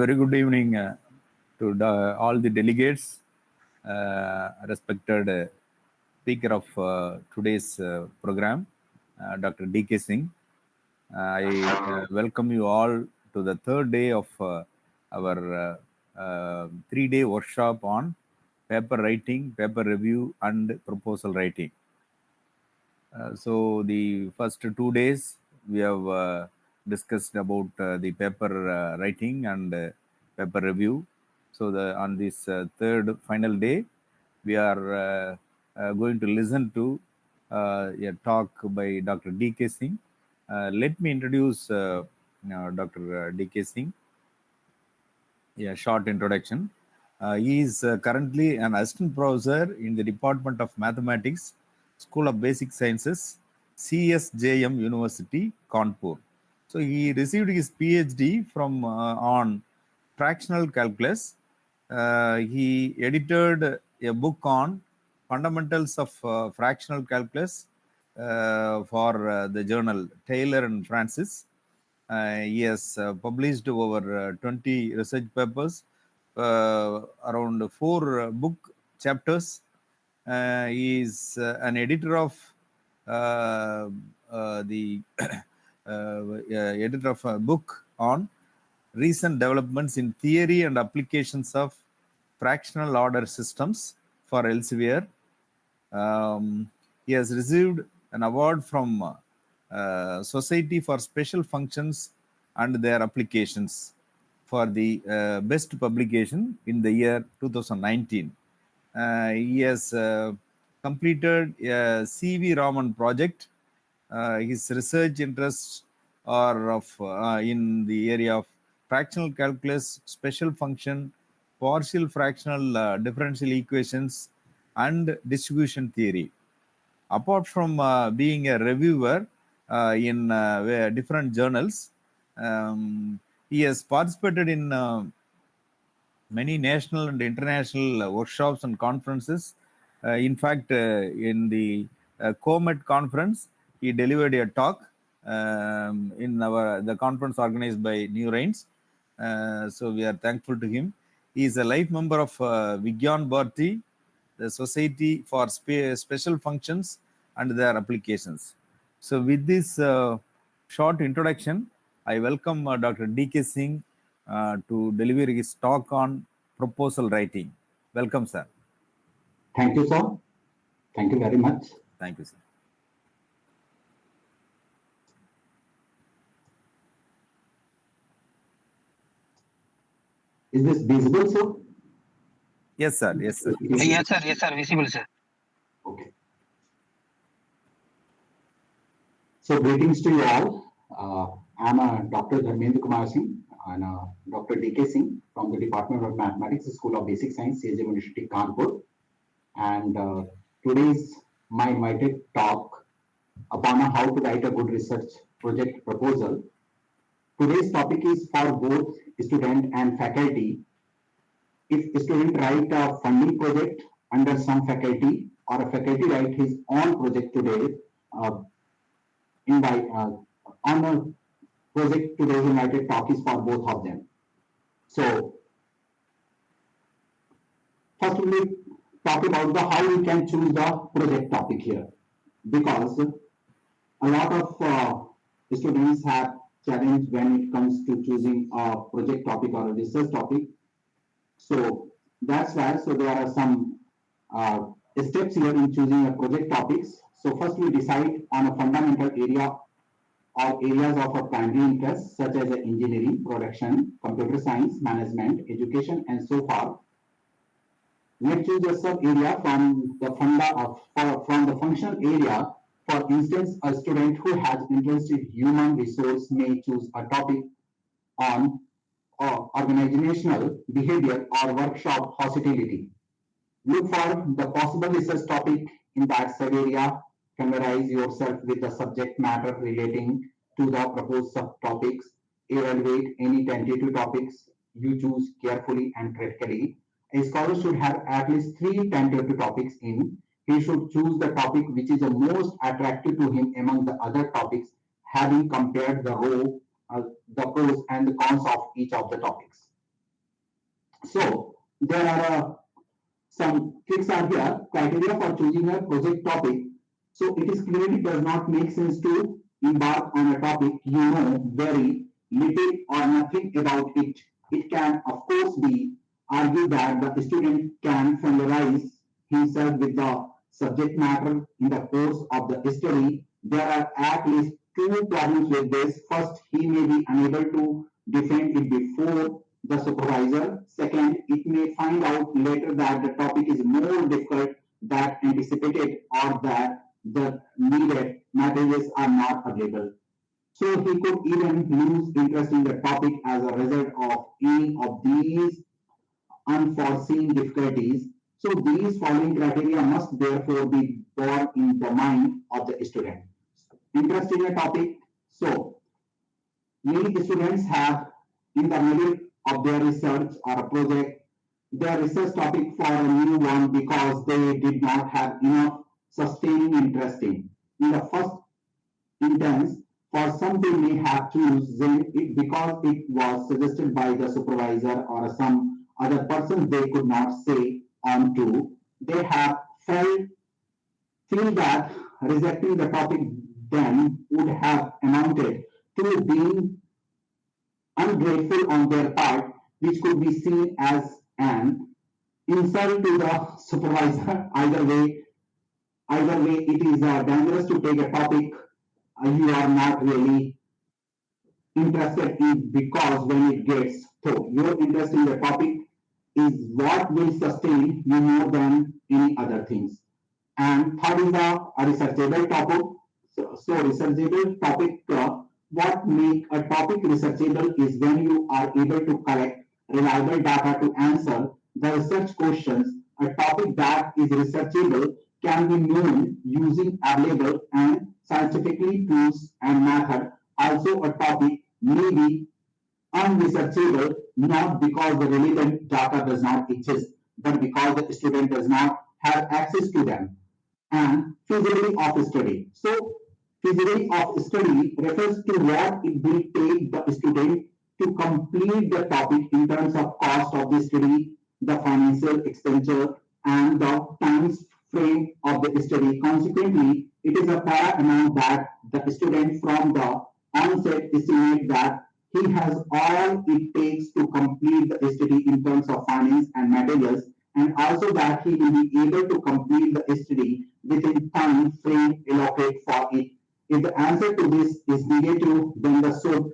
very good evening to all the delegates, respected speaker of today's program, Dr. D.K. Singh. I welcome you all to the third day of our 3-day workshop on paper writing, paper review, and proposal writing. So the first 2 days we have discussed about the paper writing and paper review. So on this third final day, we are going to listen to a talk by Dr. D.K. Singh. Let me introduce Dr. D.K. Singh. A short introduction. He is currently an assistant professor in the Department of Mathematics, School of Basic Sciences, CSJM University, Kanpur. So he received his PhD from on fractional calculus. He edited a book on fundamentals of fractional calculus for the journal Taylor and Francis. He has published over 20 research papers, around 4 book chapters. He is an editor of the editor of a book on recent developments in theory and applications of fractional order systems for Elsevier. He has received an award from Society for Special Functions and Their Applications for the best publication in the year 2019. He has completed a CV Raman project. His research interests are of in the area of fractional calculus, special function, partial fractional differential equations, and distribution theory. Apart from being a reviewer in different journals, he has participated in many national and international workshops and conferences. In fact, in the COMET conference, he delivered a talk in the conference organized by New Reigns. So we are thankful to him. He is a life member of Vigyan Bharti, the Society for Special Functions and Their Applications. So with this short introduction, I welcome Dr. D.K. Singh to deliver his talk on proposal writing. Welcome, sir. Thank you, sir. Thank you very much. Thank you, sir. Is this visible, sir? Yes, sir. Yes, sir. Yes, sir. Yes, sir. Visible, sir. Okay. So greetings to you all. I'm Dr. Dharmendra Kumar Singh and Dr. D.K. Singh from the Department of Mathematics, School of Basic Science, CSJM University, Kanpur. And today's my invited talk upon how to write a good research project proposal. Today's topic is for both student and faculty. If a student write a funding project under some faculty or a faculty write his own project today, on a project today's invited talk is for both of them. So first we will talk about how we can choose the project topic here, because a lot of students have challenge when it comes to choosing a project topic or a research topic. So that's why, so there are some steps here in choosing a project topics. So first we decide on a fundamental area or areas of a primary interest, such as engineering, production, computer science, management, education, and so forth. Let's choose a sub area from the from the function area. For instance, a student who has interest in human resource may choose a topic on organizational behavior or workshop hospitality. Look for the possible research topic in that sub-area. Familiarize yourself with the subject matter relating to the proposed subtopics. Evaluate any tentative topics you choose carefully and critically. A scholar should have at least 3 tentative topics in. He should choose the topic which is the most attractive to him among the other topics, having compared the pros and the cons of each of the topics. So there are some tricks are here. Criteria for choosing a project topic. So it is clearly does not make sense to embark on a topic you know very little or nothing about it. It can, of course, be argued that the student can familiarize himself with the subject matter in the course of the study. There are at least two problems with this. First, he may be unable to defend it before the supervisor. Second, it may find out later that the topic is more difficult than anticipated or that the needed materials are not available. So he could even lose interest in the topic as a result of any of these unforeseen difficulties. So these following criteria must therefore be borne in the mind of the student. Interest in a topic. So many students have in the middle of their research or a project their research topic for a new one because they did not have enough sustaining interest in. In the first instance, for some they may have chosen it because it was suggested by the supervisor or some other person they could not say on to. They have feel that rejecting the topic then would have amounted to being ungrateful on their part, which could be seen as an insult to the supervisor. Either way, it is dangerous to take a topic you are not really interested in because when it gets through, your interest in the topic is what will sustain you more than any other things. And third is a researchable topic. So researchable topic, what make a topic researchable is when you are able to collect reliable data to answer the research questions. A topic that is researchable can be known using available and scientifically tools and method. Also, a topic may be unresearchable not because the relevant data does not exist, but because the student does not have access to them. And feasibility of study. So, feasibility of study refers to what it will take the student to complete the topic in terms of cost of the study, the financial expenditure, and the time frame of the study. Consequently, it is a paramount that the student from the onset estimate that he has all it takes to complete the study in terms of finance and materials, and also that he will be able to complete the study within time frame allocated for it. If the answer to this is negative, then the should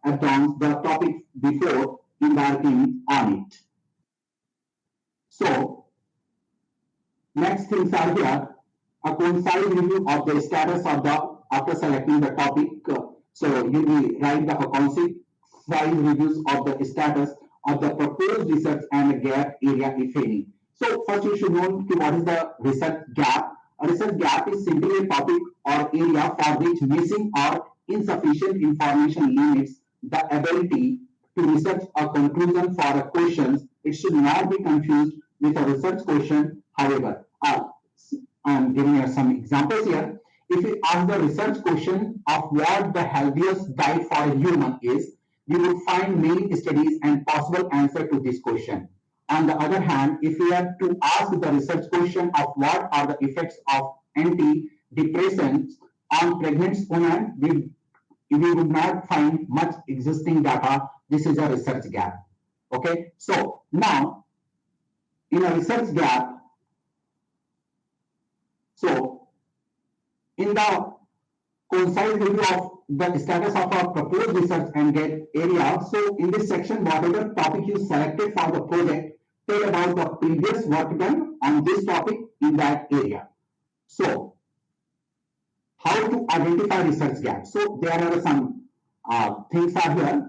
advance the topic before embarking on it. So, next things are here, a concise review of the status of the, after selecting the topic. So, you will write the concise reviews of the status of the proposed research and the gap area, if any. So, first you should know what is the research gap. A research gap is simply a topic or area for which missing or insufficient information limits the ability to research a conclusion for a question. It should not be confused with a research question. However, I'm giving you some examples here. If we ask the research question of what the healthiest diet for a human is, we would find many studies and possible answer to this question. On the other hand, if we are to ask the research question of what are the effects of antidepressants on pregnant women, we would not find much existing data. This is a research gap. Okay, so now in a research gap, so in the concise review of the status of a proposed research and get area, so in this section, whatever topic you selected for the project, tell about the previous work done on this topic in that area. So, how to identify research gaps? So, there are some things are here.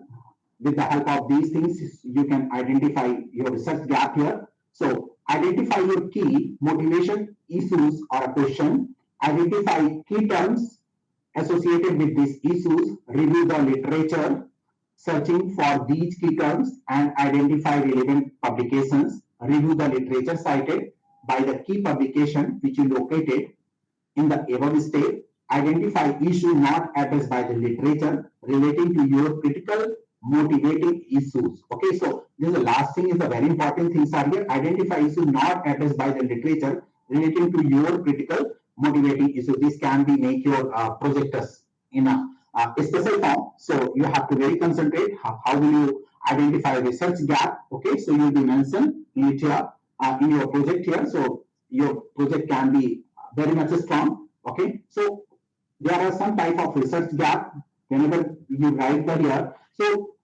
With the help of these things, you can identify your research gap here. So, identify your key motivation issues or a question. Identify key terms associated with these issues. Review the literature searching for these key terms and identify relevant publications. Review the literature cited by the key publication which you located in the above step. Identify issue not addressed by the literature relating to your critical motivating issues. Okay, so this is the last thing is the very important things are here. Identify issues not addressed by the literature relating to your critical motivating issue. This can be make your projectors in a special form. So you have to very concentrate. How will you identify research gap? Okay, so you will be mentioned in it here in your project here. So your project can be very much strong. Okay, so there are some type of research gap whenever you write the here. So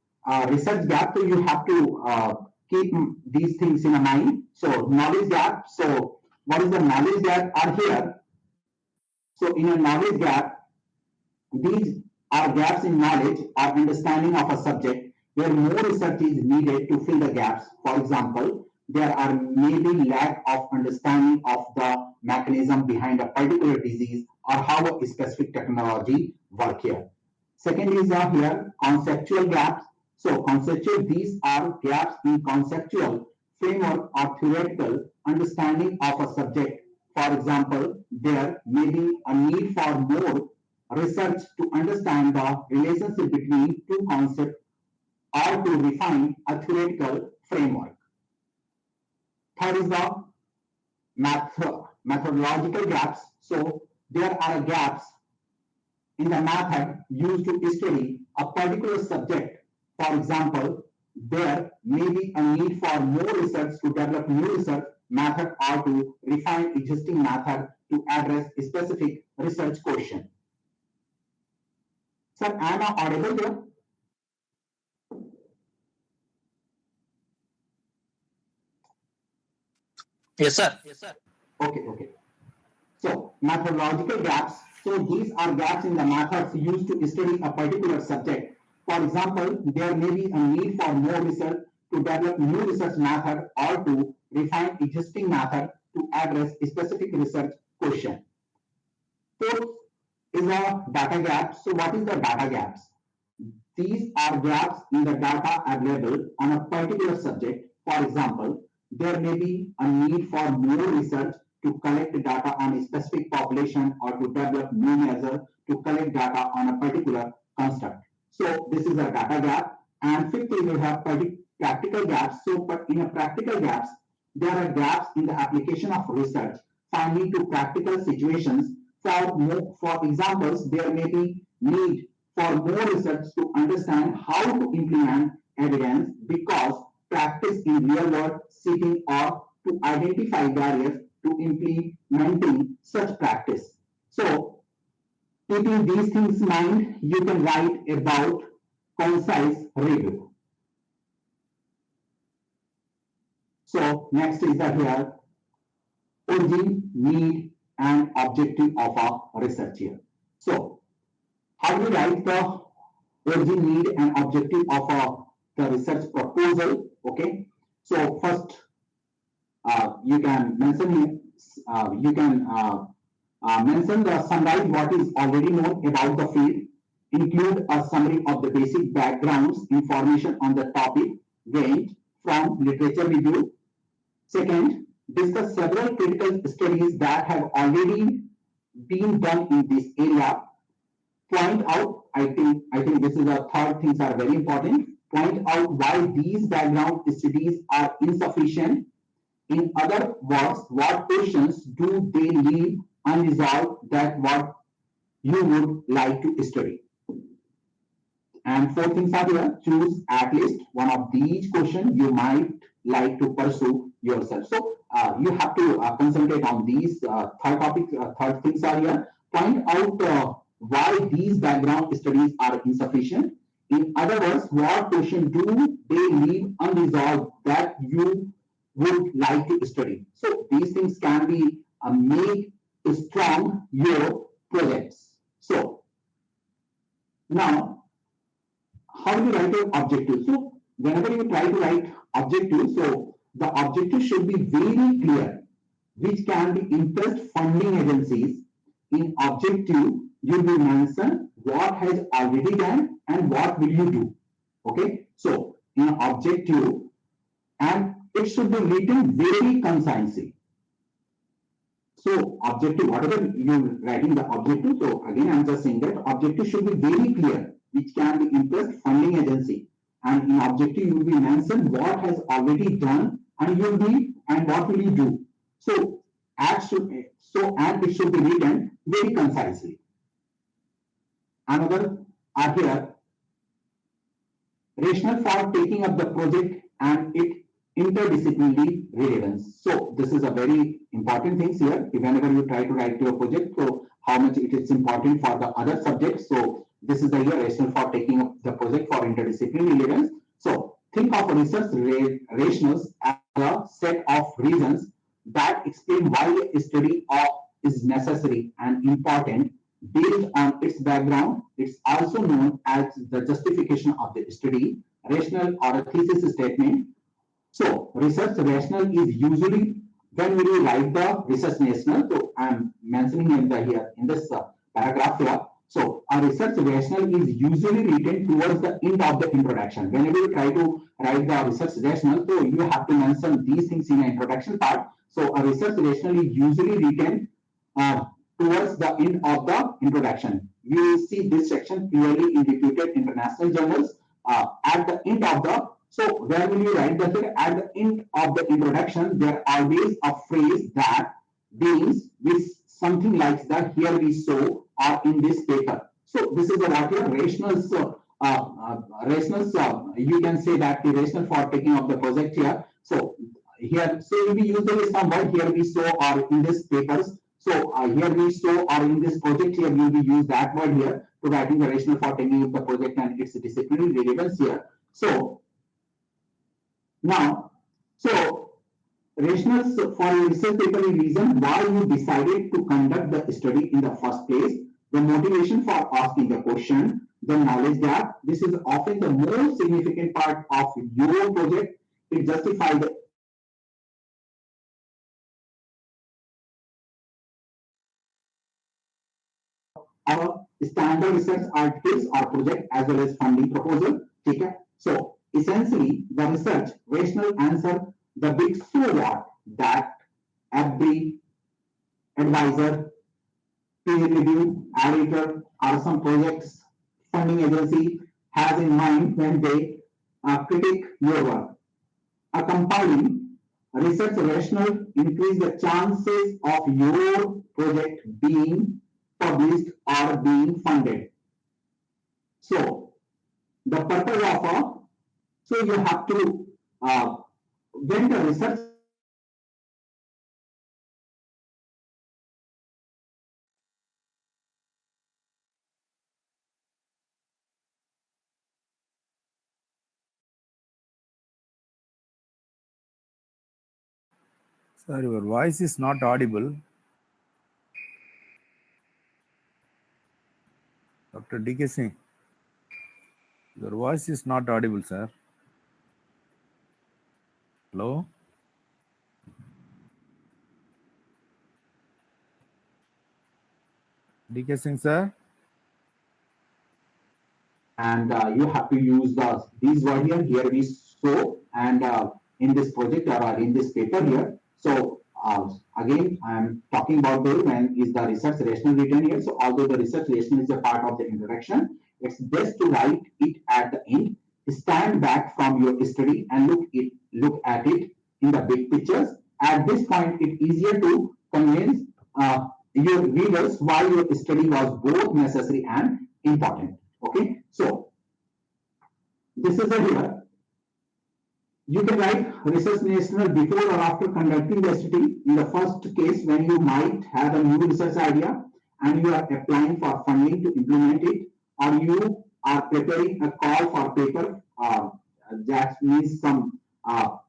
research gap, so you have to keep these things in mind. So knowledge gap. So what is the knowledge gap are here? So in a knowledge gap, these are gaps in knowledge or understanding of a subject where more research is needed to fill the gaps. For example, there are maybe lack of understanding of the mechanism behind a particular disease or how a specific technology work here. Second is here conceptual gaps. So conceptual, these are gaps in conceptual framework or theoretical understanding of a subject. For example, there may be a need for more research to understand the relationship between two concepts or to refine a theoretical framework. Third is the methodological gaps. So there are gaps in the method used to study a particular subject. For example, there may be a need for more research to develop new research method or to refine existing method to address a specific research question. Sir, am I audible here? Yes, sir. Yes, sir. Okay. So methodological gaps. So these are gaps in the methods used to study a particular subject. For example, there may be a need for more research to develop new research method or to refine existing method to address a specific research question. Fourth is a data gap. So what is the data gaps? These are gaps in the data available on a particular subject. For example, there may be a need for more research to collect data on a specific population or to develop new measures to collect data on a particular construct. So this is a data gap. And fifthly, we have practical gaps. So in a practical gaps, there are gaps in the application of research finally to practical situations. For examples, there may be need for more research to understand how to implement evidence because practice in real world setting or to identify barriers to implementing such practice. So, keeping these things in mind, you can write about concise review. So, next is the here origin, need, and objective of our research here. So, how do we write the origin, need, and objective of the research proposal? Okay. So first, you can mention mention the summary what is already known about the field. Include a summary of the basic backgrounds information on the topic gained from literature review. Second, discuss several critical studies that have already been done in this area. Point out, I think this is the third things are very important. Point out why these background studies are insufficient. In other words, what questions do they leave unresolved that what you would like to study? And four things are here. Choose at least one of these questions you might like to pursue yourself. So you have to concentrate on these third things are here. Point out why these background studies are insufficient. In other words, what question do they leave unresolved that you would like to study? So these things can be make strong your projects. So now, how do you write your objective? So whenever you try to write objective, so the objective should be very clear, which can be impressed funding agencies. In objective, you will mention what has already done and what will you do. Okay, so in objective, and it should be written very concisely. So objective, whatever you're writing the objective, so again I'm just saying that objective should be very clear, which can be impressed funding agency. and in objective you will be mentioned what has already done and what will you do. So and it should be written very concisely. Another are here rationale for taking up the project and its interdisciplinary relevance. So this is a very important thing here. Whenever you try to write your project, so how much it is important for the other subjects. So this is the rationale for taking up the project for interdisciplinary relevance. So think of research rationals as a set of reasons that explain why a study is necessary and important based on its background. It's also known as the justification of the study, rationale or a thesis statement. So research rationale is usually when we write the research rationale. So I'm mentioning here in this paragraph here. So a research rationale is usually written towards the end of the introduction. Whenever you try to write the research rationale, so you have to mention these things in the introduction part. So a research rationale is usually written towards the end of the introduction. You will see this section clearly in reputed international journals at the end of the. So where will you write that? At the end of the introduction, there always a phrase that begins with something like that. Here we saw or in this paper. So this is what your rationals. You can say that the rationale for taking up the project here. So here, so we usually some word here we saw or in this papers. So here we saw or in this project here we will use that word here to writing the rationale for taking up the project and its disciplinary relevance here. So now, so rationals for a research paper is reason why you decided to conduct the study in the first place, the motivation for asking the question, the knowledge gap. This is often the most significant part of your project. It justifies the our standard research articles or project as well as funding proposal. Okay? So essentially, the research rational answer the big so what that every advisor, peer review, editor, or some projects funding agency has in mind when they critique your work. A compiling research rational increase the chances of your project being published or being funded. So the purpose of so you have to when the research Sir, your voice is not audible. Dr. DK Singh, your voice is not audible, sir. Hello? DK Singh, sir? and you have to use these word here. Here we show and in this project or in this paper here. So again, I'm talking about the when is the research rational written here. So although the research rational is a part of the introduction, it's best to write it at the end. Stand back from your study and look at it in the big pictures. At this point, it's easier to convince your readers why your study was both necessary and important. Okay, so this is a here. You can write research national before or after conducting the study. In the first case, when you might have a new research idea and you are applying for funding to implement it, or you are preparing a call for paper, that means some for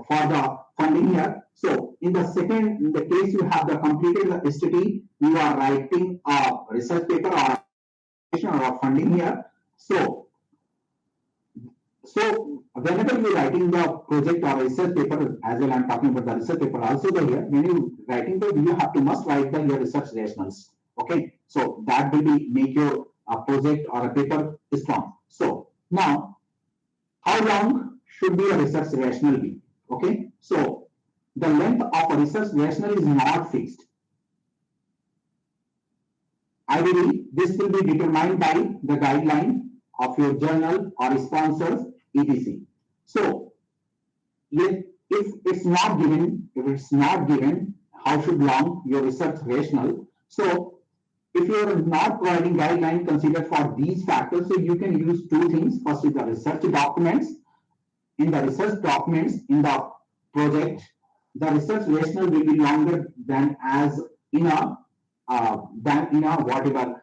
the funding here. So in the case you have the completed the study, you are writing a research paper or funding here. So whenever you're writing the project or research paper, as well I'm talking about the research paper also here, when you writing the, you have to must write the your research rationals. Okay, so that will be make your project or a paper strong. So now, how long should be a research rational be? Okay, so the length of a research rational is not fixed. Ideally, this will be determined by the guideline of your journal or sponsors, etc. So if it's not given, how should long your research rational? So if you're not providing guideline considered for these factors, so you can use two things. First is the research documents. In the research documents in the project, the research rationale will be longer than as in a whatever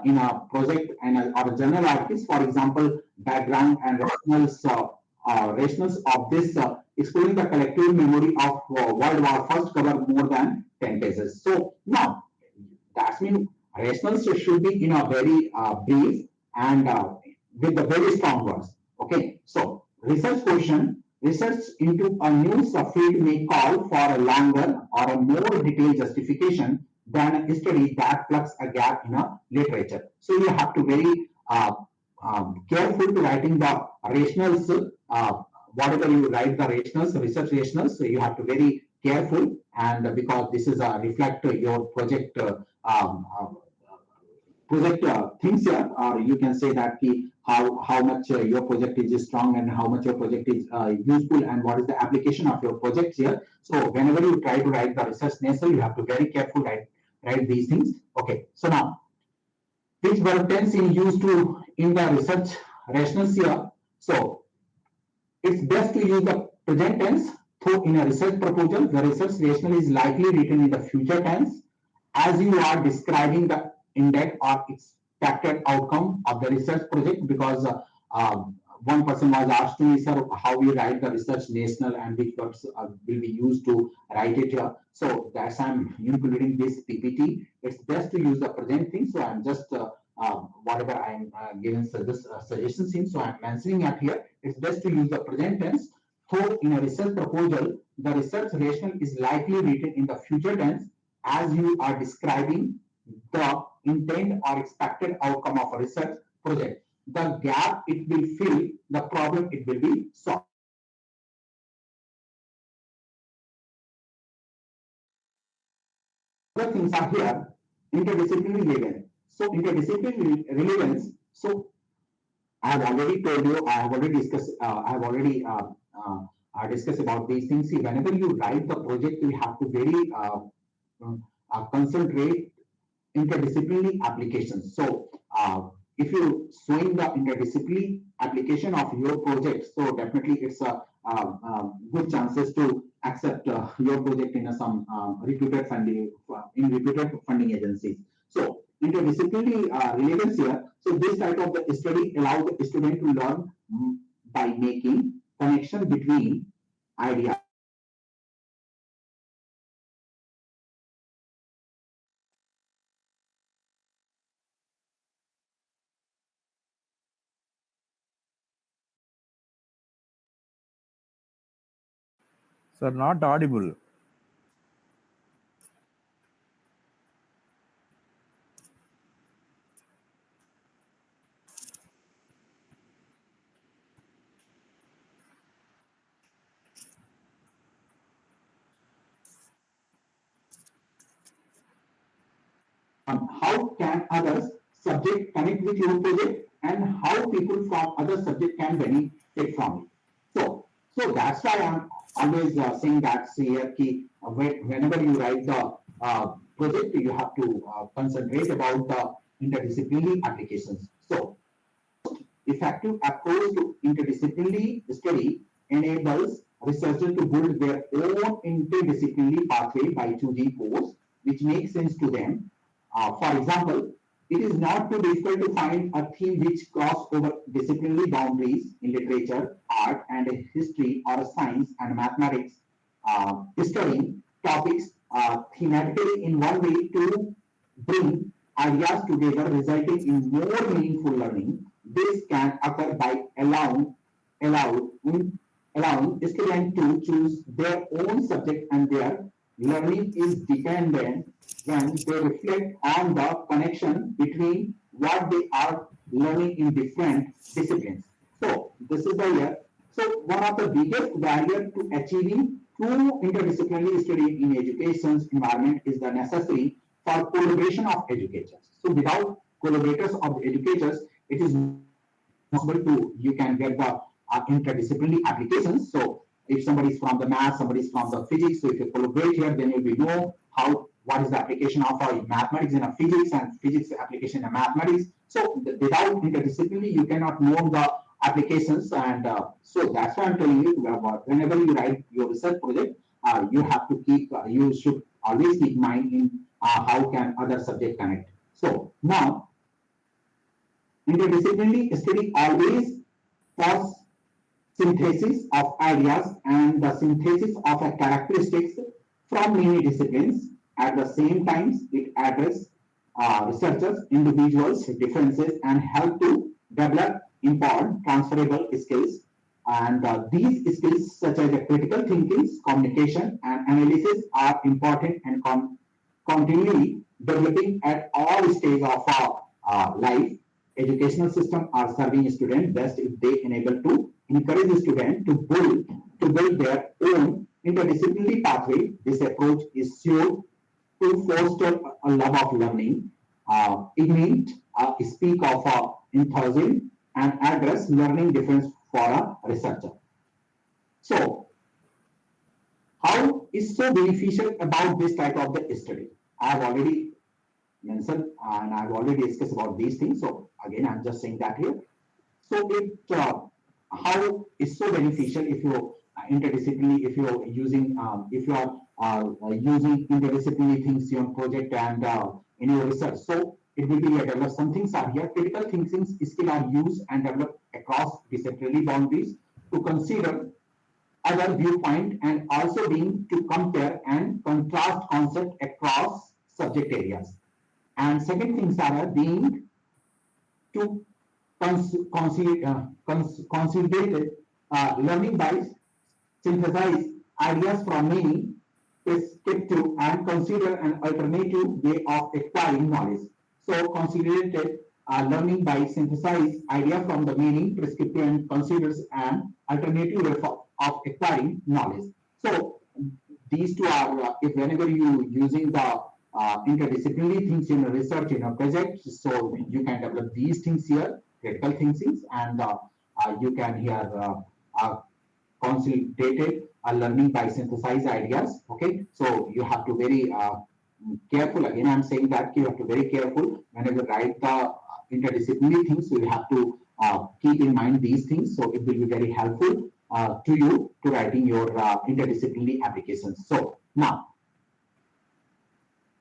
in a project and or a journal articles. For example, background and rationals of this exploring the collective memory of World War First cover more than 10 pages. So now that means rationals should be in a very brief and with the very strong words. Okay, so research question. Research into a new subfield may call for a longer or a more detailed justification than a study that plugs a gap in a literature. So you have to very careful to writing the rationals. Whatever you write the rationals, research rationals, so you have to very careful, and because this is a reflect your project things here, or you can say that how much your project is strong and how much your project is useful and what is the application of your project here. So whenever you try to write the research nature, you have to very careful write these things. Okay, so now which verb tense is used to in the research rationals here? So it's best to use the present tense. So in a research proposal, the research rationale is likely written in the future tense as you are describing the index or expected outcome of the research project, because one person was asked to me, sir, how we write the research national and which verbs will be used to write it here. So that's I'm including this PPT. It's best to use the present thing. So I'm just whatever I'm giving this suggestions in. So I'm mentioning it here. It's best to use the present tense. So in a research proposal, the research rationale is likely written in the future tense as you are describing the intent or expected outcome of a research project. The gap it will fill, the problem it will be solved. Other things are here, interdisciplinary relevance. So interdisciplinary relevance, so I have already told you, I have already discussed about these things. See, whenever you write the project, you have to very concentrate interdisciplinary applications. So if you showing the interdisciplinary application of your project, so definitely it's a good chances to accept your project in some reputed funding agencies. So interdisciplinary relevance here. So this type of the study allows the student to learn by making connection between ideas. Sir, not audible. How can others subject connect with your project and how people from other subject can benefit from it. So that's why I'm always saying that here whenever you write the project, you have to concentrate about the interdisciplinary applications. So effective approach to interdisciplinary study enables researchers to build their own interdisciplinary pathway by choosing course which makes sense to them. For example, it is not too difficult to find a theme which cross over disciplinary boundaries in literature, art, and history, or science and mathematics, studying topics thematically in one way to bring ideas together, resulting in more meaningful learning. This can occur by allowing students to choose their own subject, and their learning is dependent when they reflect on the connection between what they are learning in different disciplines. So this is the year. So one of the biggest barriers to achieving true interdisciplinary study in education's environment is the necessity for collaboration of educators. So without collaborators of educators, it is possible to, you can get the interdisciplinary applications. So if somebody is from the math, somebody is from the physics, so if you collaborate here, then you will know what is the application of mathematics in a physics and physics application in mathematics. So without interdisciplinary, you cannot know the applications, and so that's why I'm telling you, whenever you write your research project, you have to keep, you should always keep in mind in how can other subject connect. So now, interdisciplinary study always for synthesis of ideas and the synthesis of a characteristics from many disciplines. At the same time, it addresses researchers, individuals' differences and help to develop important transferable skills. And these skills, such as the critical thinking, communication, and analysis, are important and continually developing at all stages of our life. Educational system are serving students best if they enable to encourage the student to build their own interdisciplinary pathway. This approach is sure to foster a love of learning, ignite speak of enthusiasm, and address learning difference for a researcher. So, how is so beneficial about this type of the study? I have already mentioned and I've already discussed about these things. So again, I'm just saying that here. So how is so beneficial if you interdisciplinary, if you're using if you are using interdisciplinary things in your project and in your research. So it will be developed. Some things are here. Critical thinking skill are used and developed across disciplinary boundaries to consider other viewpoint and also being to compare and contrast concept across subject areas. And second things are being to consider learning by synthesize ideas from many perspectives and consider an alternative way of acquiring knowledge. So considered learning by synthesize idea from the meaning prescriptive and considers an alternative way of acquiring knowledge. So these two are if whenever you using the interdisciplinary things in a research in a project, so you can develop these things here, critical thinking, and you can here consolidated learning by synthesize ideas. Okay, so you have to very careful. Again, I'm saying that you have to very careful whenever write the interdisciplinary things. So you have to keep in mind these things. So it will be very helpful to you to writing your interdisciplinary applications. So now,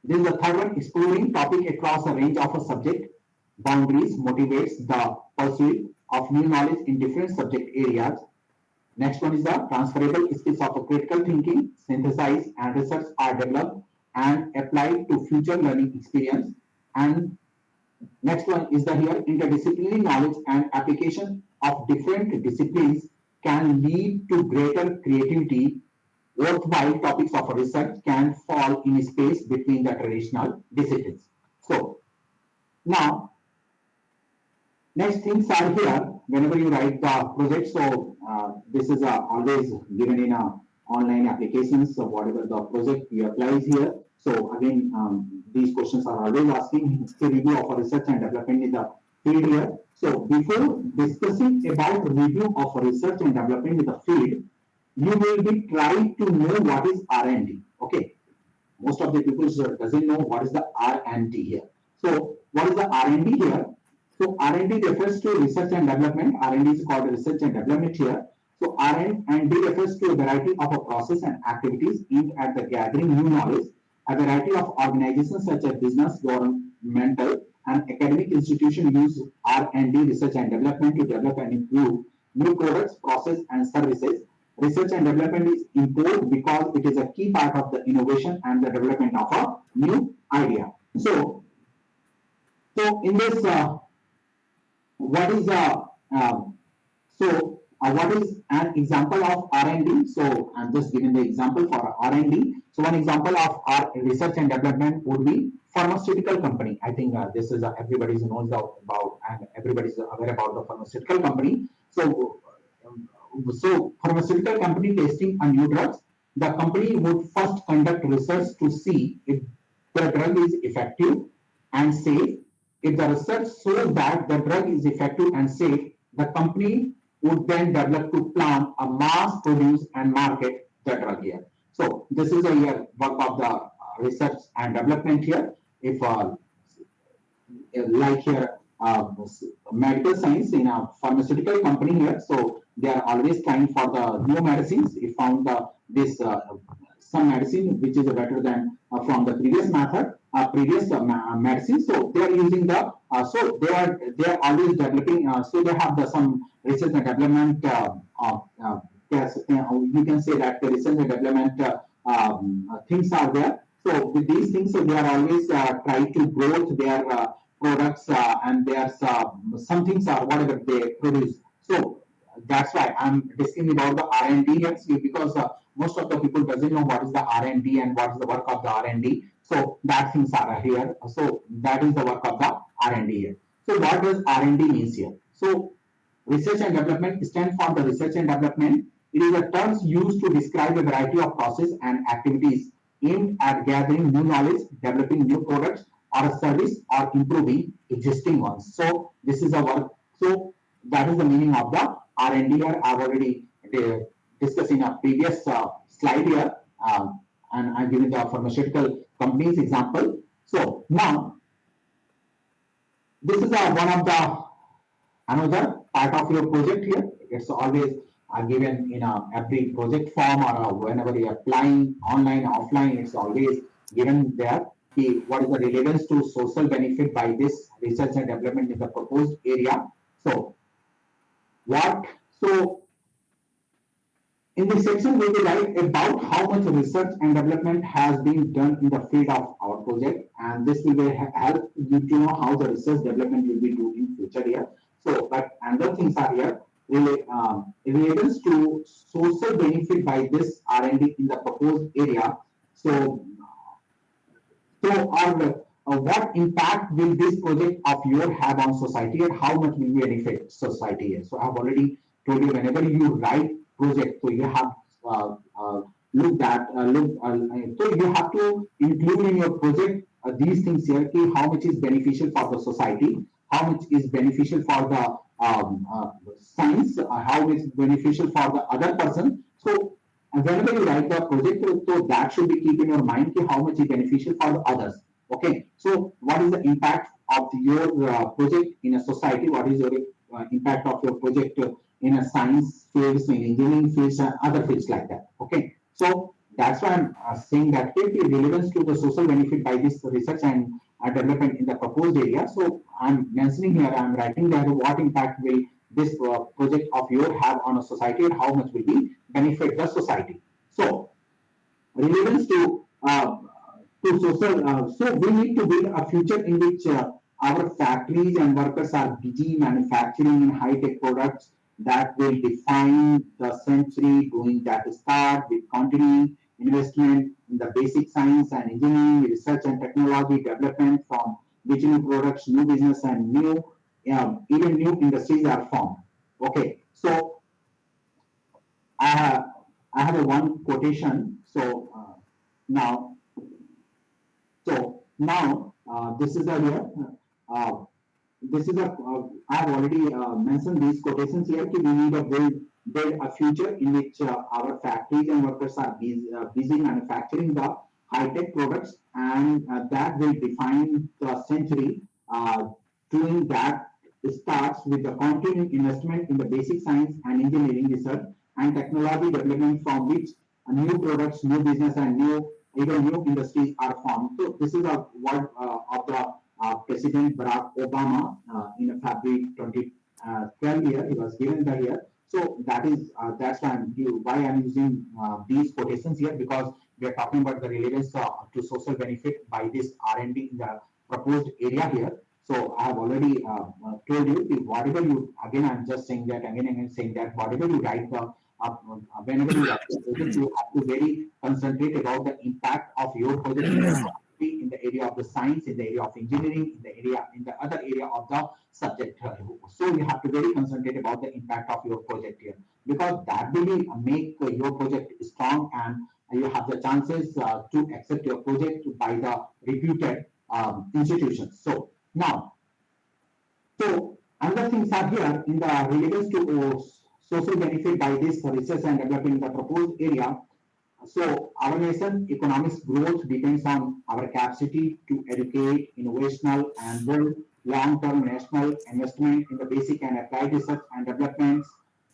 this is the third one, exploring topic across a range of a subject boundaries motivates the pursuit of new knowledge in different subject areas. Next one is the transferable skills of critical thinking, synthesize and research are developed and applied to future learning experience. And next one is the here interdisciplinary knowledge and application of different disciplines can lead to greater creativity. Worthwhile topics of research can fall in space between the traditional disciplines. So now, next things are here whenever you write the project. So this is always given in online applications. So whatever the project you applies here. So again, these questions are always asking history review of research and development in the field here. So before discussing about review of research and development in the field, you will be trying to know what is R&D. Okay, most of the people doesn't know what is the R&D here. So what is the R&D here? So R&D refers to research and development. R&D is called research and development here. So R&D refers to a variety of a process and activities aimed at the gathering new knowledge. A variety of organizations such as business, governmental, and academic institutions use R&D, research and development, to develop and improve new products, process, and services. Research and development is important because it is a key part of the innovation and the development of a new idea. So in this, what is an example of R&D? So I'm just giving the example for R&D. So one example of our research and development would be pharmaceutical company. I think this is everybody knows about and everybody is aware about the pharmaceutical company. So pharmaceutical company testing a new drugs, the company would first conduct research to see if the drug is effective and safe. If the research shows that the drug is effective and safe, the company would then develop to plan a mass produce and market the drug here. So this is a work of the research and development here. If like here, medical science in a pharmaceutical company here, so they are always trying for the new medicines. If found this some medicine which is better than from the previous method, previous medicine. So they are using the so they are always developing. So they have some research and development. Yes, you can say that the research and development things are there. So with these things, so they are always trying to grow their products and their some things are whatever they produce. So that's why I'm discussing about the R&D here because most of the people doesn't know what is the R&D and what is the work of the R&D. So that things are here. So that is the work of the R&D here. So what does R&D means here? So research and development stands for the research and development. It is a term used to describe a variety of process and activities aimed at gathering new knowledge, developing new products or a service, or improving existing ones. So this is a work. So that is the meaning of the R&D here. I've already discussed in a previous slide here, and I'm giving the pharmaceutical companies example. So now this is one of the another part of your project here. It's always given in every project form or whenever you're applying online, offline, it's always given there. What is the relevance to social benefit by this research and development in the proposed area? So, in this section, we will write about how much research and development has been done in the field of our project, and this will help you to know how the research development will be doing in future here. So, but another things are here relevance to social benefit by this R&D in the proposed area. So, what impact will this project of yours have on society, and how much will we benefit society here? So, I have already told you whenever you write project, so you have so you have to include in your project these things here. Okay, how much is beneficial for the society, how much is beneficial for the science, how is beneficial for the other person. So whenever you write the project, so that should be keep in your mind how much is beneficial for the others. Okay, so what is the impact of your project in a society? What is your impact of your project in a science fields, in engineering fields, and other fields like that? Okay, so that's why I'm saying that if the relevance to the social benefit by this research and development in the proposed area. So I'm mentioning here, I'm writing there what impact will this project of yours have on a society and how much will be benefit the society. So relevance to social, so we need to build a future in which our factories and workers are busy manufacturing in high-tech products that will define the century, doing that start with continuing investment in the basic science and engineering, research and technology development from which new products, new business, and new even new industries are formed. Okay, so I have a one quotation. So now this is a here. This is a I have already mentioned these quotations here. We need a build a future in which our factories and workers are busy manufacturing the high-tech products, and that will define the century. Doing that starts with the continuing investment in the basic science and engineering research and technology development from which new products, new business, and even new industries are formed. So this is a word of the President Barack Obama in February 2012 year. He was given the year. So that's why I'm using these quotations here, because we are talking about the relevance to social benefit by this R&D in the proposed area here. So I have already told you, whatever you, again I'm just saying that again and saying that whatever you write whenever you write the project, you have to very concentrate about the impact of your project in the area of the science, in the area of engineering, in the other area of the subject. So you have to very concentrate about the impact of your project here, because that will make your project strong, and you have the chances to accept your project by the reputed institutions. So now, so Other things are here in the relevance to social benefit by this research and development in the proposed area. So our nation economic growth depends on our capacity to educate, innovational and build long-term national investment in the basic and applied research and developments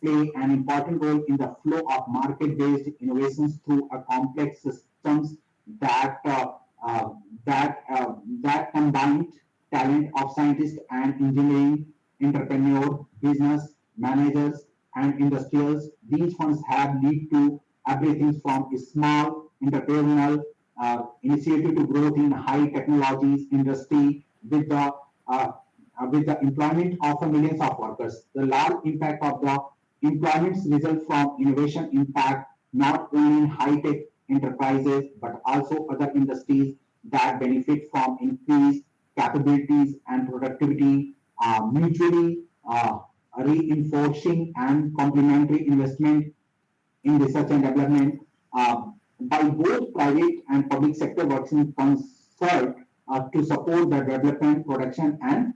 play an important role in the flow of market-based innovations through a complex systems that that combined talent of scientists and engineering, entrepreneur, business managers, and industrials. These funds have lead to everything from a small entrepreneurial initiative to growth in high technologies industry with the employment of millions of workers. The large impact of the employments result from innovation impact not only in high-tech enterprises but also other industries that benefit from increased capabilities and productivity, mutually reinforcing and complementary investment in research and development by both private and public sector working in concert to support the development, production, and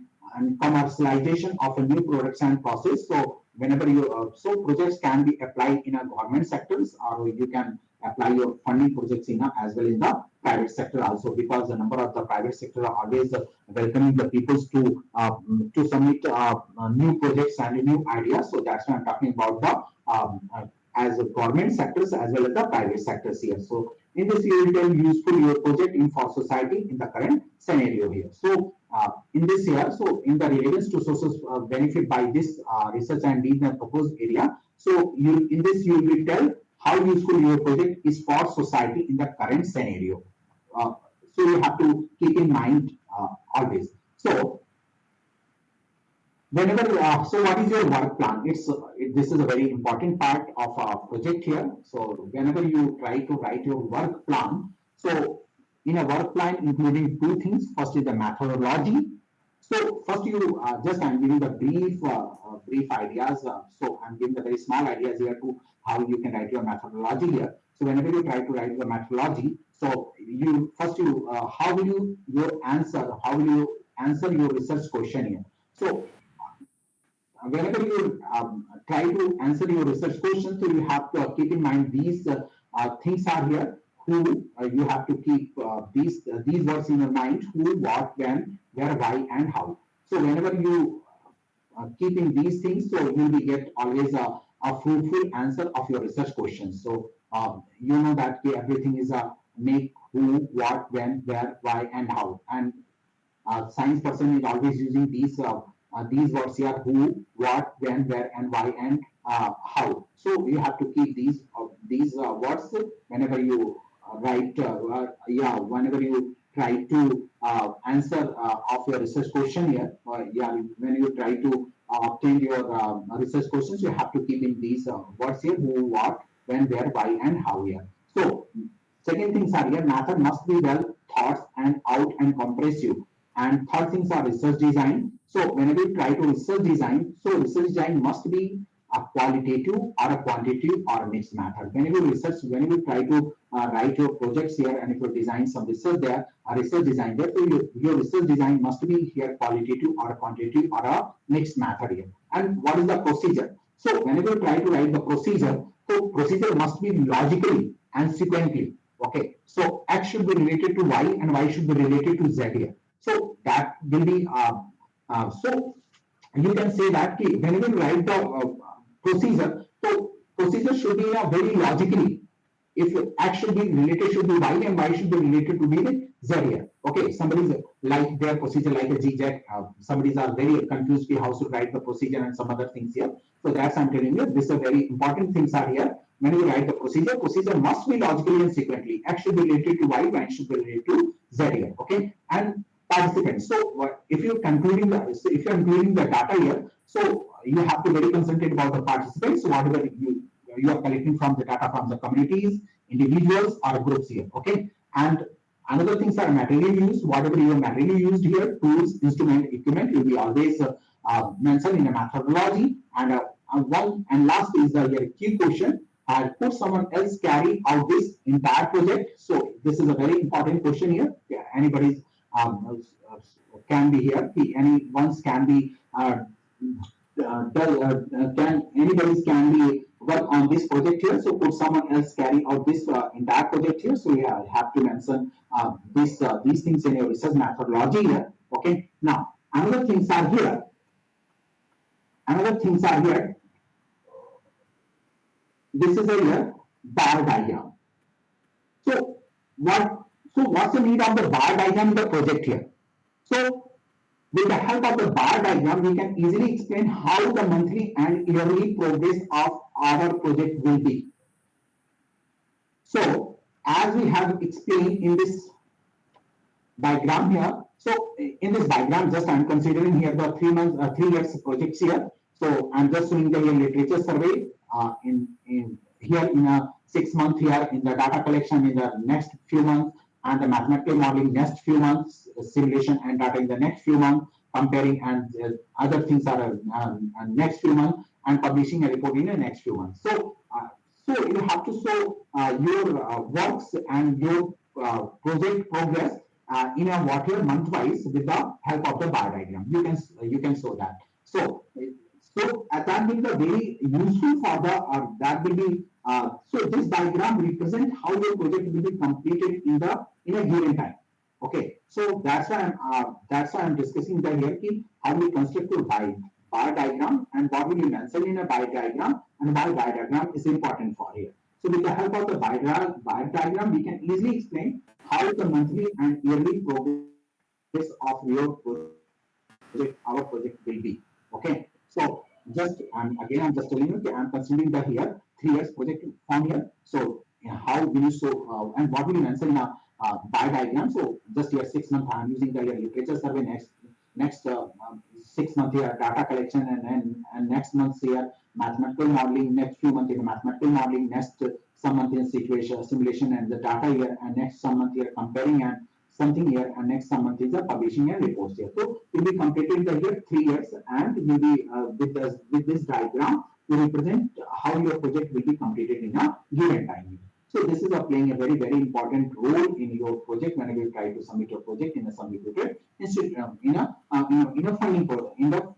commercialization of a new products and process. So whenever you so projects can be applied in a government sectors, or you can apply your funding projects in as well in the private sector also, because the number of the private sector are always welcoming the people to submit new projects and new ideas. So that's why I'm talking about the as government sectors as well as the private sectors here. So in this you will tell useful your project in for society in the current scenario here. So in this year, so in the relevance to social benefit by this research and in the proposed area. So you in this you will tell how useful your project is for society in the current scenario. So you have to keep in mind always. So whenever so what is your work plan? This is a very important part of our project here. So whenever you try to write your work plan, so in a work plan including two things. First is the methodology. So first you just I'm giving the brief ideas. So I'm giving the very small ideas here to how you can write your methodology here. So whenever you try to write the methodology, so you first you how will you how will you answer your research question here? So whenever you try to answer your research questions, so you have to keep in mind these things are here. Who you have to keep these words in your mind: who, what, when, where, why, and how. So whenever you keeping these things, so you will get always a fruitful answer of your research questions. So you know that everything is a make, who, what, when, where, why, and how. And science person is always using these words here: who, what, when, where, and why, and how. So you have to keep these words whenever you write. Whenever you try to answer of your research question here. When you try to obtain your research questions, you have to keep in these words here: who, what, when, where, why, and how here. So second things are here: method must be well thought and out and comprehensive. And third things are research design. So whenever you try to research design, so research design must be a qualitative or a quantitative or a mixed method. Whenever you try to write your projects here, and if you design some research there, a research design there, so your research design must be here qualitative or a quantitative or a mixed method here. And what is the procedure? So whenever you try to write the procedure, so procedure must be logically and sequentially. Okay, so X should be related to Y and Y should be related to Z here. So that will be so you can say that whenever you write the procedure, so procedure should be very logically. If X should be related should be Y and Y should be related to be with Z here. Okay, somebody's like their procedure like a GJET. Somebody's are very confused how to write the procedure and some other things here. So that's I'm telling you. This is very important things are here. When you write the procedure must be logically and sequentially. X should be related to Y, Y should be related to Z here. Okay, and participants. So if you're including the data here, so you have to very concentrate about the participants. So whatever you are collecting from the data from the communities, individuals, or groups here. Okay, and another things are material used. Whatever your material used here, tools, instrument, equipment, will be always mentioned in a methodology. And last is the key question: could someone else carry out this entire project? So this is a very important question here. Anybody's can be here. Anyone's can be can anybody can be work on this project here? So could someone else carry out this entire project here? So yeah, I have to mention these things in your research methodology here. Okay. Now another things are here. Another things are here. This is a here bar diagram. So what? So what's the need of the bar diagram in the project here? So with the help of the bar diagram, we can easily explain how the monthly and yearly progress of our project will be. So as we have explained in this diagram here, so in this diagram, just I'm considering here the 3 months, 3 years projects here. So I'm just showing the literature survey in here in a 6 month here in the data collection in the next few months and the mathematical modeling next few months, simulation and data in the next few months, comparing and other things are next few months and publishing a report in the next few months. So you have to show your works and your project progress in a whatever month wise with the help of the bar diagram. You can show that. So that will be very useful for the that will be so this diagram represent how your project will be completed in a given time. Okay, so that's why I'm discussing the here ki how we construct a bar diagram and what will be mentioned in a bar diagram and why bar diagram is important for here. So with the help of the bar diagram, we can easily explain how the monthly and yearly progress of your project, our project will be. Okay, so I'm just telling you, I'm considering the here 3 years project from here. So how will you show and what will you mention in a bar diagram? So just here 6 months, I'm using the here literature survey next 6 month here data collection and next month here mathematical modeling, next few months in mathematical modeling, next some month in situation simulation and the data here, and next some month here comparing and something here, and next some month is the publishing and reports here. So you'll be completing the here 3 years and you'll be with this diagram to represent how your project will be completed in a given time. So this is playing a very, very important role in your project whenever you try to submit your project in a submitted institute in a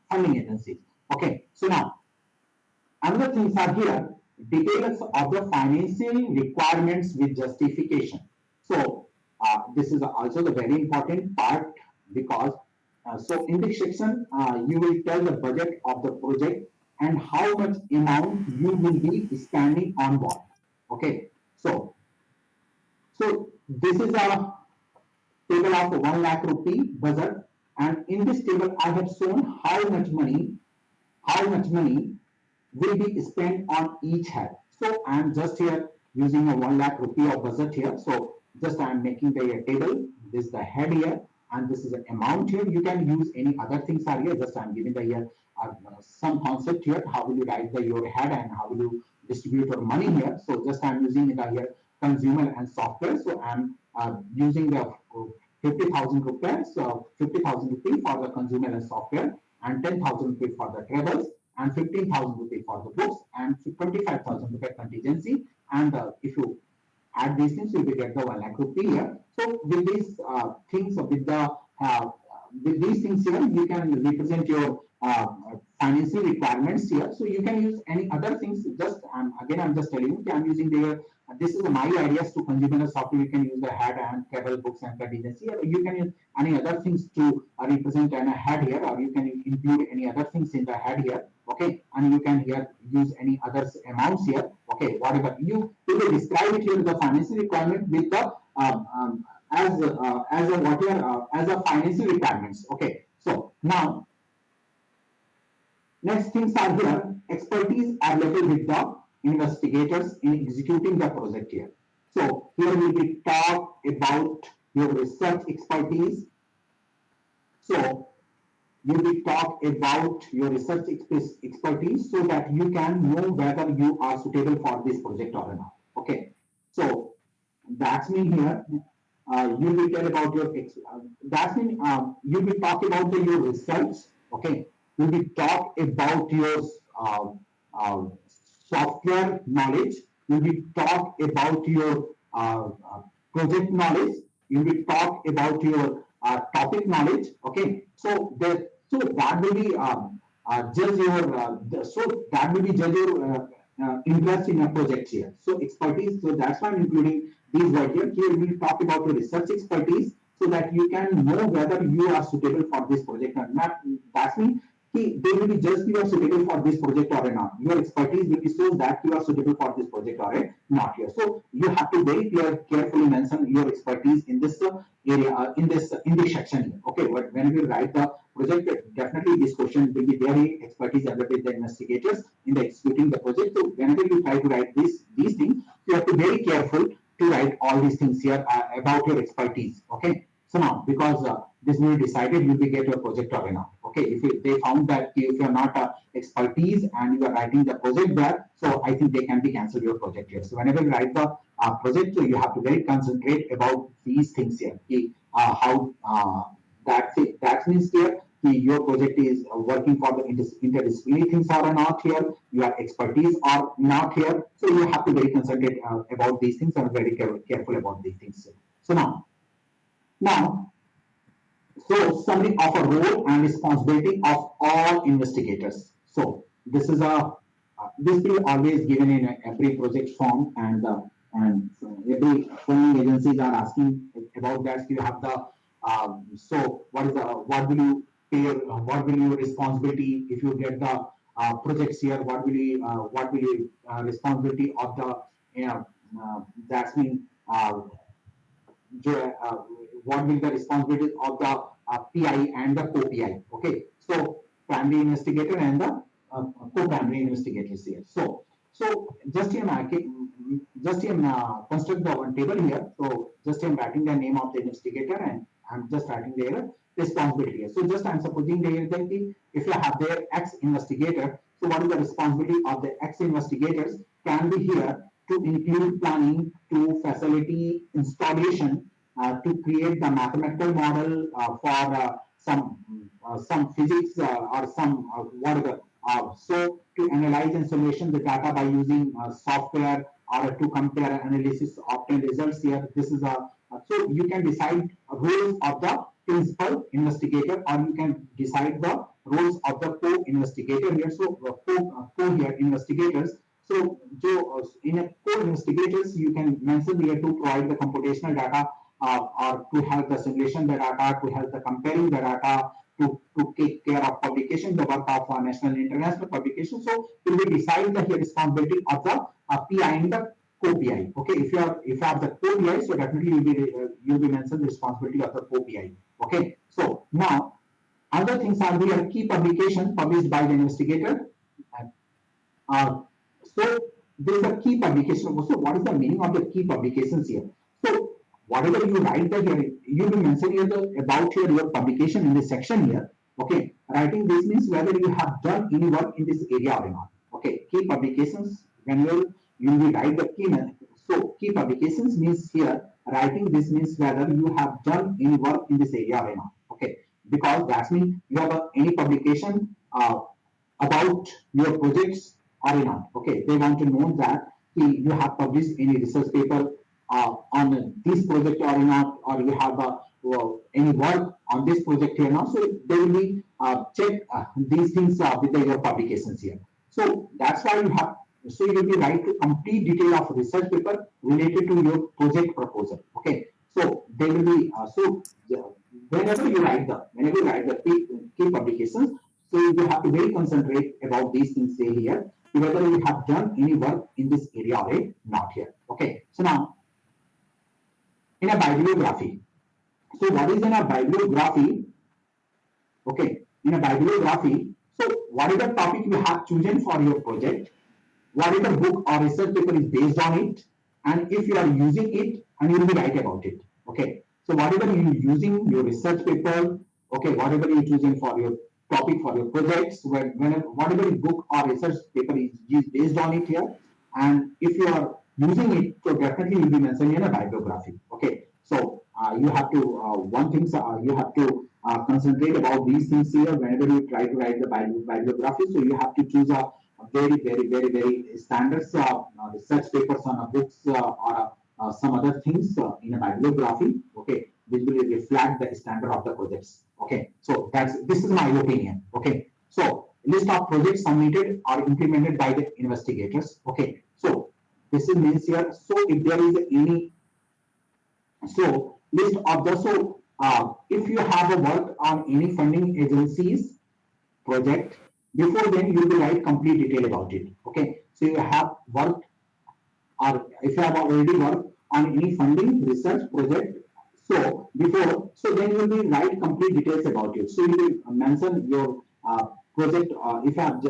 funding agencies. Okay, so now another things are here details of the financial requirements with justification. So this is also the very important part because so in this section you will tell the budget of the project and how much amount you will be spending on what. Okay, so this is a table of 1 lakh rupee budget, and in this table I have shown how much money will be spent on each head. So I am just here using a 1 lakh rupee of budget here. So just I am making the table. This is the head here, and this is the amount here. You can use any other things are here. Just I am giving the here some concept here. How will you write your head and how will you distribute your money here? So just I am using the here consumer and software. So I am using the 50,000 rupees. So 50,000 rupees for the consumer and software, and 10,000 rupees for the travels, and 15,000 rupees for the books, and 25,000 rupees contingency. And if you add these things, you will get the 1 lakh rupee here. So with these things, with these things here, you can represent your financial requirements here. So you can use any other things. Just again, I'm just telling you, I'm using the this is my ideas to consumer software. You can use the head and travel books and contingency. You can use any other things to represent a head here, or you can include any other things in the head here. Okay, and you can here use any other amounts here. Okay, whatever you will describe it here the financial requirement with the as a financial requirements. Okay, so now next things are here expertise available with the investigators in executing the project here. So here we will talk about your research expertise. So you will talk about your research expertise so that you can know whether you are suitable for this project or not. Okay, so that's mean here you will tell about your that's mean you will talk about your research. Okay, you will talk about your software knowledge. You will talk about your project knowledge. You will talk about your topic knowledge. Okay, so that will be judge your, so that will be judge your interest in a project here. So expertise, so that's why I'm including these words here. Here we'll talk about your research expertise so that you can know whether you are suitable for this project or not. That's mean they will be just you are suitable for this project or not. Your expertise will be so that you are suitable for this project or not here. So you have to very carefully mention your expertise in this area, in this section here. Okay, but when you write the project, definitely this question will be very expertise developed with the investigators in the executing the project. So whenever you try to write these things, you have to be very careful to write all these things here about your expertise. Okay. So now, because this will be decided, you will get your project or not. Okay, if they found that if you are not expertise and you are writing the project there, so I think they can be cancelled your project here. So whenever you write the project, so you have to very concentrate about these things here. How that means here your project is working for the interdisciplinary things or not here, your expertise or not here. So you have to very concentrate about these things and very careful about these things. So now, so summary of a role and responsibility of all investigators. So this is this will always given in every project form, and so every funding agencies are asking about that. So you have the so what will you pay? What will your responsibility if you get the projects here? What will you responsibility of the that's mean what will the responsibility of the PI and the co-PI? Okay, so primary investigator and the co-primary investigators here. So just construct the one table here. So just I'm writing the name of the investigator and I'm just writing their responsibility here. So just I'm supposing there that if you have their X investigator, so what is the responsibility of the X investigators can be here to include planning, to facility installation, to create the mathematical model for some physics or some whatever. So to analyze and simulation the data by using software or to compare analysis obtain results here. This is so you can decide roles of the principal investigator or you can decide the roles of the co-investigator here. So co here investigators. So in a co-investigators, you can mention here to provide the computational data or to help the simulation the data, to help the comparing the data, to take care of publication, the work of national and international publication. So you will decide the responsibility of the PI and the co-PI. Okay, if you have the co-PI, so definitely you'll be mentioned the responsibility of the co-PI. Okay, so now other things are the key publication published by the investigator. So there is a key publication. So what is the meaning of the key publications here? So whatever you write there, you will mention here about your publication in this section here. Okay, writing this means whether you have done any work in this area or not. Okay, key publications, when you will write the key. So key publications means here writing this means whether you have done any work in this area or not. Okay, because that means you have any publication about your projects or not. Okay, they want to know that you have published any research paper on this project or not, or you have any work on this project here now. So they will be check these things with your publications here. So that's why you have. So you will be write to complete detail of research paper related to your project proposal. Okay. So they will be whenever you write the key publications. So you have to very concentrate about these things say here, whether you have done any work in this area or not here. Okay. So now, in a bibliography. So what is in a bibliography? Okay. In a bibliography, so what is the topic you have chosen for your project? What is the book or research paper is based on it? And if you are using it, and you will write about it. Okay. So whatever you are using your research paper, okay, whatever you are choosing for your topic for your projects, whatever book or research paper is based on it here, and if you are using it, so definitely you will be mentioned in a bibliography. Okay, so you have to one thing you have to concentrate about these things here whenever you try to write the bibliography. So you have to choose a very standards research papers on books or some other things in a bibliography. Okay, which will reflect the standard of the projects. Okay, so this is my opinion. Okay, so list of projects submitted or implemented by the investigators. Okay, so this is means here. So if there is any list of the if you have a work on any funding agencies project, before then you will write complete detail about it. Okay, so you have worked, or if you have already worked on any funding research project, then you will write complete details about it. So you will mention your project, if you have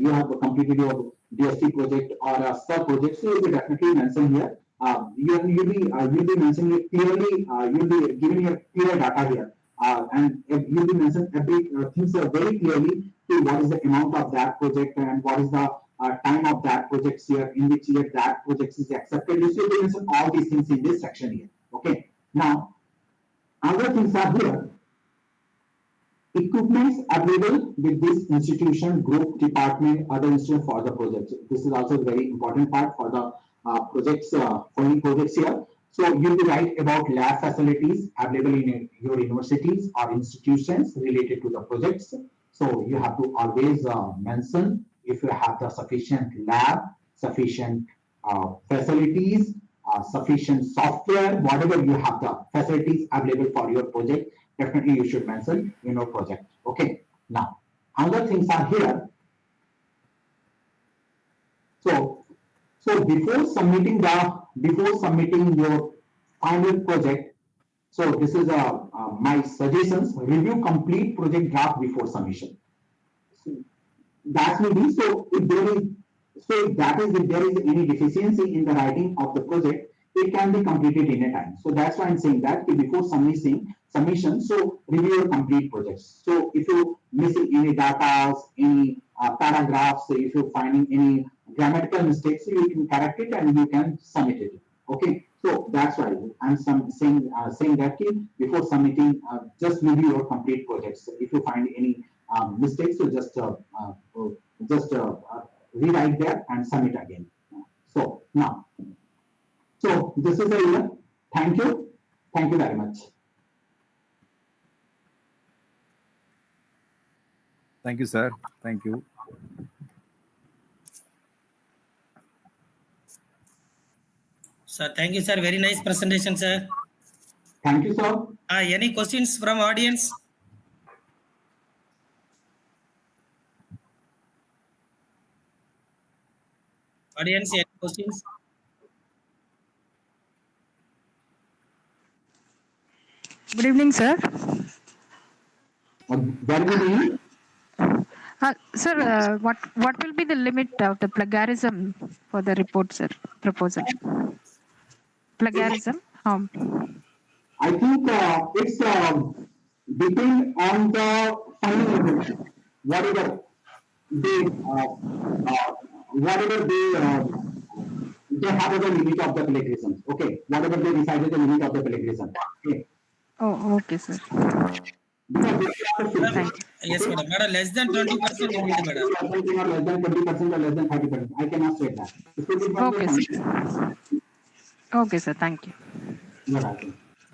you have completed your DST project or a sub project, so you will definitely mention here. You'll be mentioning it clearly. You'll be giving a clear data here, and you'll be mentioning every things very clearly to what is the amount of that project and what is the time of that project here, in which year that project is accepted. You should mention all these things in this section here. Okay. Now, other things are here. Equipments available with this institution, group, department, other institution for the projects. This is also a very important part for the projects, funding projects here. So you will write about lab facilities available in your universities or institutions related to the projects. So you have to always mention if you have the sufficient lab, sufficient facilities, sufficient software, whatever you have the facilities available for your project, definitely you should mention in your project. Okay. Now, other things are here. So before submitting your final project, so this is my suggestions. Review complete project draft before submission. So that will be if there is any deficiency in the writing of the project, it can be completed in a time. So that's why I'm saying that before submission, so review your complete projects. So if you missing any data, any paragraphs, if you're finding any grammatical mistakes, you can correct it and you can submit it. Okay, so that's why I'm saying that before submitting, just review your complete projects. If you find any mistakes, so just rewrite there and submit again. So now, so this is a year. Thank you very much. Thank you, sir. Thank you. Sir, thank you, sir. Very nice presentation, sir. Thank you, sir. Any questions from audience? Audience, any questions? Good evening, sir. Very good evening. Sir, what will be the limit of the plagiarism for the report, sir, proposal? Plagiarism? I think it's depend on the final whatever they have the limit of the plagiarism. Okay, whatever they decided the limit of the plagiarism. Okay. Oh, okay, sir. Thank you. Yes, madam. Madam, less than 20%, madam. Less than 20% or less than 30%. I cannot say that. Okay, sir. Okay, sir. Thank you.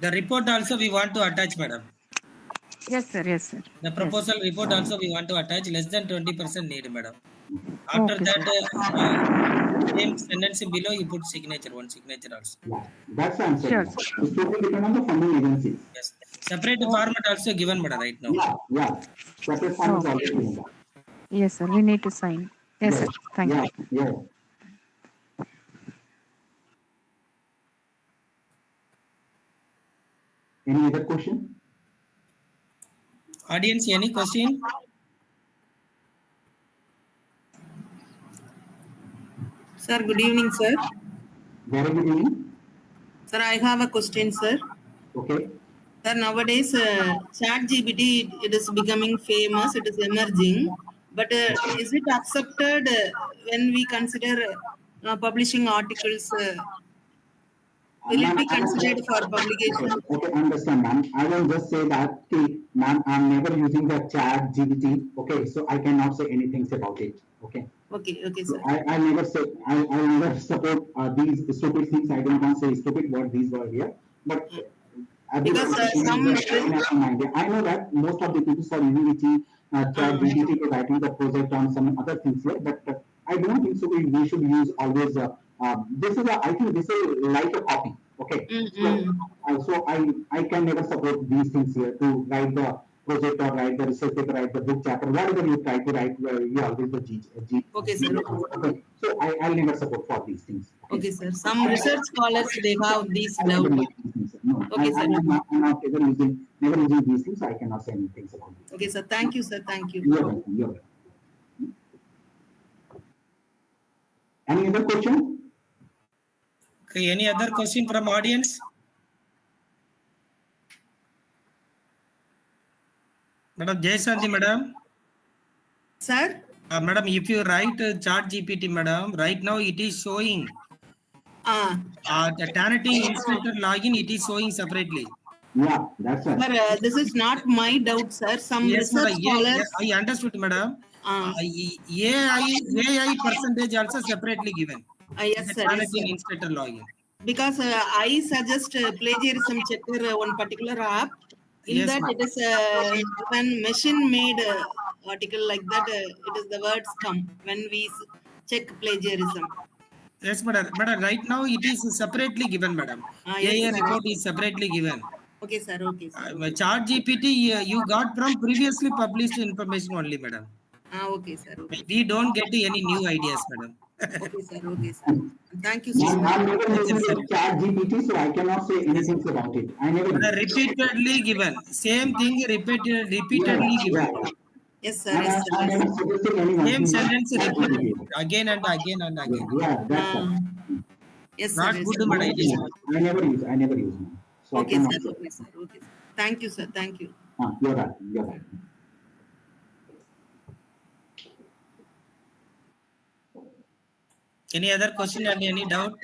The report also we want to attach, madam. Yes, sir. Yes, sir. The proposal report also we want to attach. Less than 20% need, madam. After Okay, that, same sentence below you put signature, one signature also. Yeah, that's the answer. Sure. It's totally depend on the funding agencies. Yes. Separate format also given, madam, right now. Yeah. Separate format is already given. Yes, sir. We need to sign. Yes, sir. Thank you. Yeah. Any other question? Audience, any question? Sir, good evening, sir. Very good evening. Sir, I have a question, sir. Okay. Sir, nowadays, ChatGPT, it is becoming famous, it is emerging. But is it accepted when we consider publishing articles? Will it be considered for publication? Okay, understand, ma'am. I will just say that, ma'am, I'm never using the ChatGPT. Okay, so I cannot say anything about it. Okay. Okay, So sir. I never say I never support these stupid things. I don't want to say stupid what these were here, but Because some I know that most of the people are using chat GPT to writing the project on some other things here, but I don't think so. We should use always. This is I think this is like a copy. Okay, so I can never support these things here to write the project or write the research paper, write the book chapter, whatever you try to write. You always the Okay, sir. Okay, so I'll never support for these things. Okay, sir. Some research scholars they have these I doubt. never use these things. No, Okay, sir. I'm not never using these things, so I cannot say anything about it. Okay, sir. Thank you, sir. Thank you. You're welcome. You're welcome. Any other question? Okay, any other question from audience? Madam Jayanti, madam. Sir? Madam, if you write chat GPT, madam, right now it is showing the Tanity Inspector login, it is showing separately. Yeah, that's right. Sir, this is not my doubt, sir. Some Yes, research madam. scholars. I understood, madam. AI percentage also separately given. Yes, The sir. Yes, Tanity sir. Inspector login. Because I suggest plagiarism checker one particular app. In Yes, that ma'am. it is when machine made article like that, it is the words come when we check plagiarism. Yes, madam. Madam, right now it is separately given, madam. Yes, AI sir. report is separately given. Okay, sir. Okay, sir. Okay. Chat GPT you got from previously published information only, madam. Okay, sir. Okay. We don't get any new ideas, madam. Okay, sir. Okay, sir. Thank you, sir. I'm never Yes, using sir. chat GPT, so I cannot say anything about it. I never use it. Repeatedly given. Same thing repeatedly Yeah, given. yeah. Yes, sir. And Yes, sir. I'm never suggesting anyone Same to use sentence chat repeated GPT. again and again and again. Yeah, that's right. Yes, sir. Not Yes, good, sir. madam. It is not. I never use mine. So Okay, I sir. cannot say. Okay, sir. Okay, sir. Thank you, sir. Thank you. You're right. You're right. Any other question and any doubt?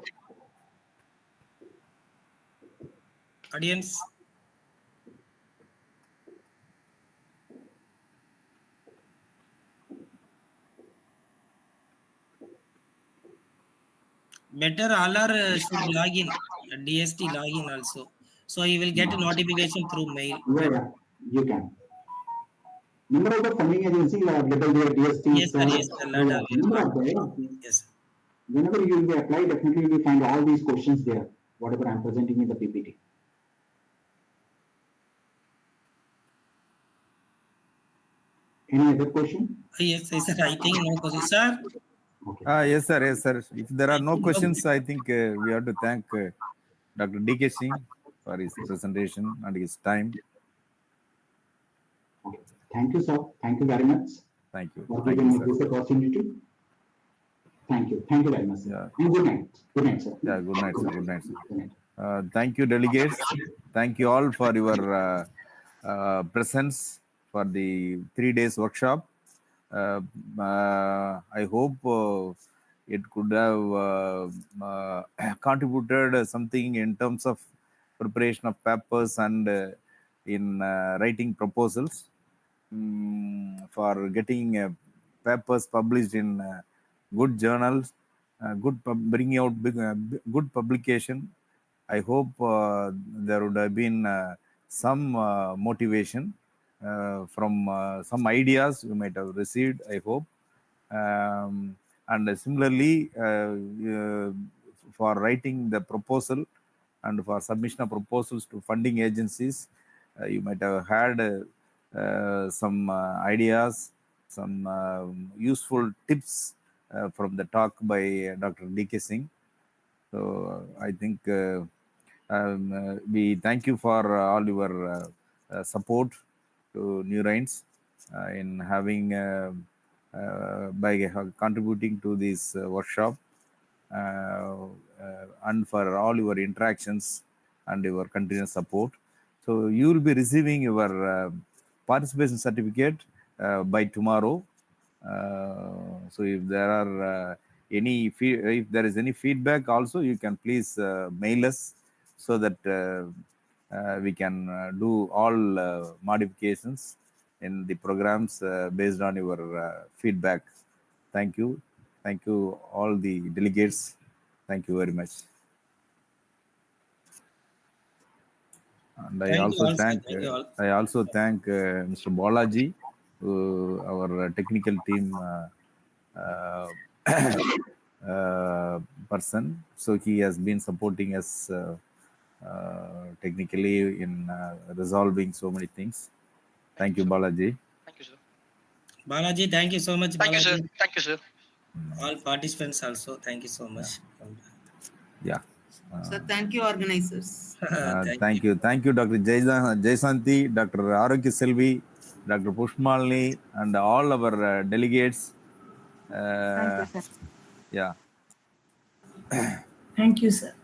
Audience? Better all are should log in, DST login also. So you will get a notification through mail. Yeah, you can. Number of the funding agency available there, DST, Yes, sir. Yes, sir. Lot of number of there. yes. Whenever you will be applied, definitely you will find all these questions there, whatever I'm presenting in the PPT. Any other question? Yes, yes, sir. I think no question, sir. Okay. Yes, sir. Yes, sir. If there are no questions, I think we have to thank Dr. D.K. Singh for his presentation and his time. Okay. Thank you, sir. Thank you very much Thank you. for Thank giving you, me sir. this opportunity. Thank you. Thank you very much, sir. Yeah. And good night. Good night, sir. Yeah, good night, sir. Good night, sir. Good night. Thank you, delegates. Thank you all for your presence for the 3 days workshop. I hope it could have contributed something in terms of preparation of papers and in writing proposals for getting papers published in good journals, bringing out good publication. I hope there would have been some motivation from some ideas you might have received, I hope. And similarly, for writing the proposal and for submission of proposals to funding agencies, you might have had some ideas, some useful tips from the talk by Dr. D.K. Singh. So I think we thank you for all your support to New Rains in having by contributing to this workshop and for all your interactions and your continuous support. So you will be receiving your participation certificate by tomorrow. So if there are if there is any feedback also, you can please mail us so that we can do all modifications in the programs based on your feedback. Thank you. Thank you all the delegates. Thank you very much. And Thank you all, sir. Thank you all. I also thank Mr. Balaji, our technical team uh, person. So he has been supporting us technically in resolving so many things. Thank you, Balaji. Thank you, sir. Balaji, thank you so much, Thank you, sir. Balaji. Thank you, sir. All participants also, thank you so much. Yeah. So thank you, organizers. Thank you. Thank you, Dr. Jaisanti, Dr. Arogya Selvi, Dr. Pushmalini, and all our delegates. Thank you, sir. Yeah. Thank you, sir.